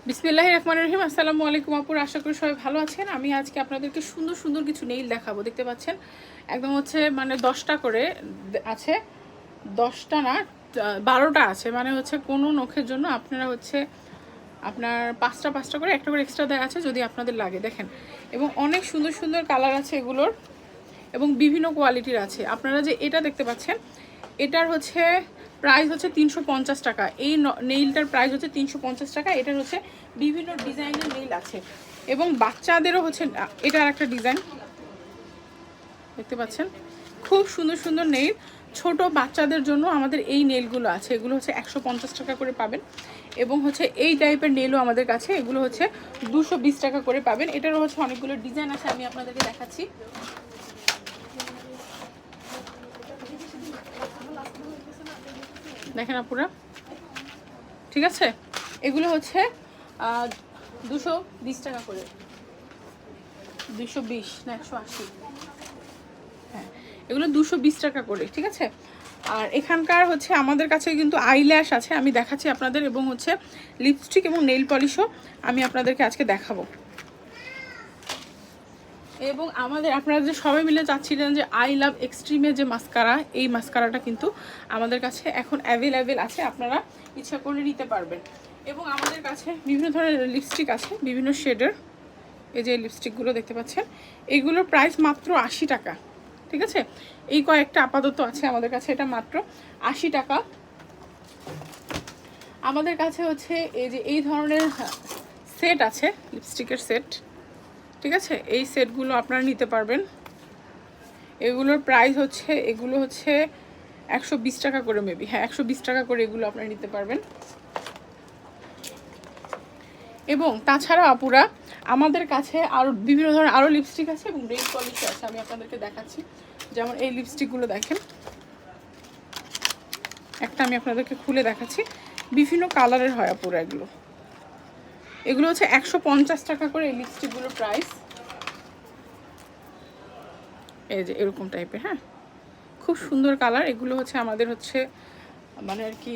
বিসমিল্লাহির রহমানির রহিম। আসসালামু আলাইকুম আপুর, আশা করি সবাই ভালো আছেন। আমি আজকে আপনাদেরকে সুন্দর সুন্দর কিছু নেইল দেখাবো। দেখতে পাচ্ছেন একদম হচ্ছে মানে 10টা করে আছে, 10টা না 12টা আছে, মানে হচ্ছে কোনো নখের জন্য আপনারা হচ্ছে আপনার পাঁচটা পাঁচটা করে একটা করে এক্সট্রা দেওয়া আছে যদি আপনাদের লাগে। দেখেন, এবং অনেক সুন্দর সুন্দর কালার আছে এগুলোর এবং বিভিন্ন কোয়ালিটির আছে। আপনারা যে এটা দেখতে পাচ্ছেন এটার হচ্ছে প্রাইস হচ্ছে 350 টাকা। এই নেইলটার প্রাইস হচ্ছে 350 টাকা। এটার হচ্ছে বিভিন্ন ডিজাইনের নেইল আছে এবং বাচ্চাদেরও হচ্ছে এটার একটা ডিজাইন দেখতে পাচ্ছেন, খুব সুন্দর সুন্দর নেইল। ছোট বাচ্চাদের জন্য আমাদের এই নেইলগুলো আছে, এগুলো হচ্ছে 150 টাকা করে পাবেন। এবং হচ্ছে এই টাইপের নেইলও আমাদের কাছে, এগুলো হচ্ছে 220 টাকা করে পাবেন। এটারও হচ্ছে অনেকগুলো ডিজাইন আছে, আমি আপনাদেরকে দেখাচ্ছি। দেখেন আপুরা, ঠিক আছে, এগুলো হচ্ছে 220 টাকা করে, 220 না 180, হ্যাঁ এগুলো 220 টাকা করে, ঠিক আছে। আর এখানকার হচ্ছে আমাদের কাছে কিন্তু আইল্যাশ আছে, আমি দেখাচ্ছি আপনাদের, এবং হচ্ছে লিপস্টিক এবং নেইল পলিশও আমি আপনাদেরকে আজকে দেখাবো। এবং আমাদের আপনারা যে সবাই মিলে চাচ্ছিলেন যে আই লাভ এক্সট্রিমের যে মাস্কারা, এই মাস্কারাটা কিন্তু আমাদের কাছে এখন অ্যাভেলেবেল আছে, আপনারা ইচ্ছা করলে নিতে পারবেন। এবং আমাদের কাছে বিভিন্ন ধরনের লিপস্টিক আছে, বিভিন্ন শেডের। এই যে লিপস্টিকগুলো দেখতে পাচ্ছেন, এইগুলোর প্রাইস মাত্র 80 টাকা, ঠিক আছে। এই কয়েকটা আপাতত আছে আমাদের কাছে, এটা মাত্র 80 টাকা। আমাদের কাছে হচ্ছে এই যে এই ধরনের সেট আছে, লিপস্টিকের সেট, ঠিক আছে। এই সেটগুলো আপনারা নিতে পারবেন। এগুলোর প্রাইস হচ্ছে, এগুলো হচ্ছে 120 টাকা করে, মেবি, হ্যাঁ 120 টাকা করে এগুলো আপনারা নিতে পারবেন। এবং তাছাড়া আপুরা আমাদের কাছে আরও বিভিন্ন ধরনের আরও লিপস্টিক আছে এবং নেইল পলিশ আছে, আমি আপনাদেরকে দেখাচ্ছি। যেমন এই লিপস্টিকগুলো দেখেন, একটা আমি আপনাদেরকে খুলে দেখাচ্ছি, বিভিন্ন কালারের হয় আপুরা এগুলো। এগুলো হচ্ছে 150 টাকা করে এই লিপস্টিকগুলোর প্রাইস। এই যে এরকম টাইপের, হ্যাঁ খুব সুন্দর কালার। এগুলো হচ্ছে আমাদের হচ্ছে মানে আর কি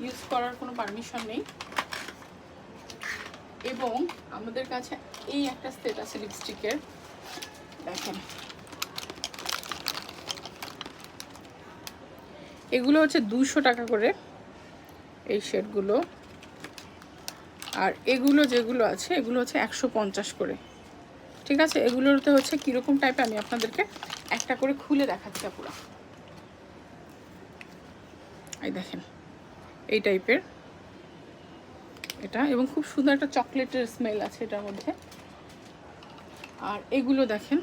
ইউজ করার কোনো পারমিশন নেই। এবং আমাদের কাছে এই একটা সেট আছে লিপস্টিকের, দেখেন এগুলো হচ্ছে 200 টাকা করে এই শেডগুলো। আর এগুলো যেগুলো আছে এগুলো হচ্ছে 150 করে, ঠিক আছে। এগুলোতে হচ্ছে কীরকম টাইপের আমি আপনাদেরকে একটা করে খুলে দেখাচ্ছি পুরো। এই দেখেন এই টাইপের এটা, এবং খুব সুন্দর একটা চকলেটের স্মেল আছে এটার মধ্যে। আর এগুলো দেখেন,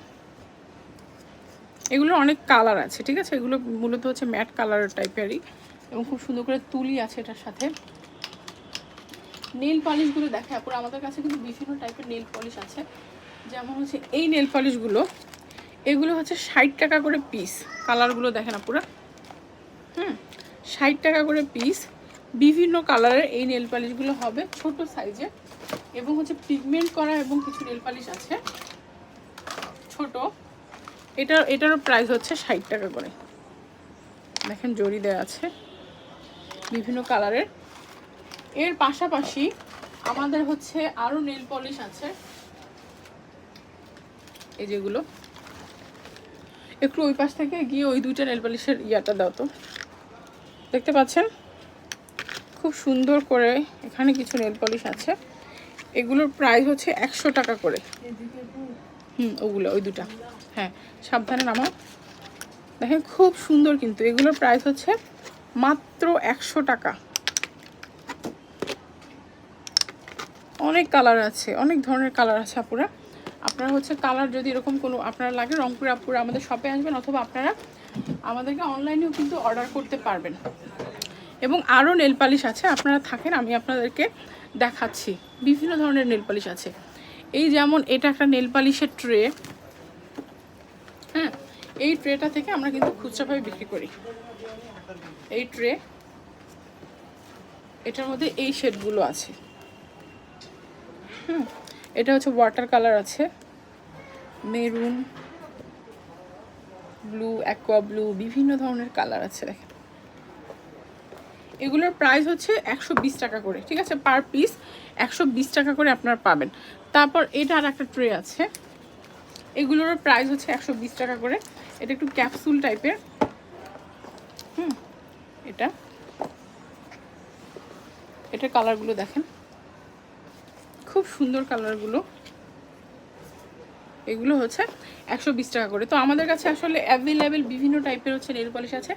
এগুলো অনেক কালার আছে, ঠিক আছে। এগুলো মূলত হচ্ছে ম্যাট কালার টাইপেরই, এবং খুব সুন্দর করে তুলি আছে এটার সাথে। নেল পলিশগুলো দেখে আপুরা, আমাদের কাছে কিন্তু বিভিন্ন টাইপের নেল পলিশ আছে। যেমন হচ্ছে এই নেল পলিশগুলো, এগুলো হচ্ছে 60 টাকা করে পিস। কালারগুলো দেখেন আপুরা, 60 টাকা করে পিস। বিভিন্ন কালারের এই নেল পালিশগুলো হবে ছোট সাইজে, এবং হচ্ছে পিগমেন্ট করা, এবং কিছু নেল পালিশ আছে ছোট। এটারও প্রাইস হচ্ছে 60 টাকা করে। দেখেন জড়ি দেওয়া আছে বিভিন্ন কালারের। এর পাশাপাশি আমাদের হচ্ছে আরও নেল পলিশ আছে, এই যেগুলো। একটু ওই পাশ থেকে গিয়ে ওই দুইটা নেল পলিশের ইয়াটা দাও তো। দেখতে পাচ্ছেন খুব সুন্দর করে এখানে কিছু নেল পলিশ আছে। এগুলোর প্রাইস হচ্ছে 100 টাকা করে। ওগুলো ওই দুটা, হ্যাঁ সাবধানে নামাও। দেখেন খুব সুন্দর, কিন্তু এগুলোর প্রাইস হচ্ছে মাত্র 100 টাকা। অনেক কালার আছে, অনেক ধরনের কালার আছে আপুরা। আপনারা হচ্ছে কালার যদি এরকম কোনো আপনারা লাগে, রংপুর আপুরা আমাদের শপে আসবেন, অথবা আপনারা আমাদেরকে অনলাইনেও কিন্তু অর্ডার করতে পারবেন। এবং আরও নেল পালিশ আছে, আপনারা থাকেন আমি আপনাদেরকে দেখাচ্ছি। বিভিন্ন ধরনের নেল পালিশ আছে। এই যেমন এটা একটা নেল পালিশের ট্রে, হ্যাঁ এই ট্রেটা থেকে আমরা কিন্তু খুচরাভাবে বিক্রি করি। এই ট্রে, এটার মধ্যে এই শেডগুলো আছে। এটা হচ্ছে ওয়াটার কালার আছে, মেরুন, ব্লু, অ্যাকোয়া ব্লু, বিভিন্ন ধরনের কালার আছে। দেখেন এগুলোর প্রাইস হচ্ছে 120 টাকা করে, ঠিক আছে, পার পিস। 120 টাকা করে আপনারা পাবেন। তারপর এটা আর একটা ট্রে আছে, এগুলোর প্রাইস হচ্ছে 120 টাকা করে। এটা একটু ক্যাপসুল টাইপের, এটার কালারগুলো দেখেন, খুব সুন্দর কালারগুলো। এগুলো হচ্ছে 120 টাকা করে। তো আমাদের কাছে আসলে অ্যাভেলেবেল বিভিন্ন টাইপের হচ্ছে নেল পলিশ আছে।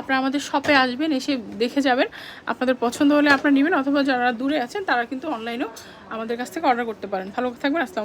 আপনারা আমাদের শপে আসবেন, এসে দেখে যাবেন, আপনাদের পছন্দ হলে আপনারা নেবেন, অথবা যারা দূরে আছেন তারা কিন্তু অনলাইনেও আমাদের কাছ থেকে অর্ডার করতে পারেন। ভালো থাকবেন, আসসালাম।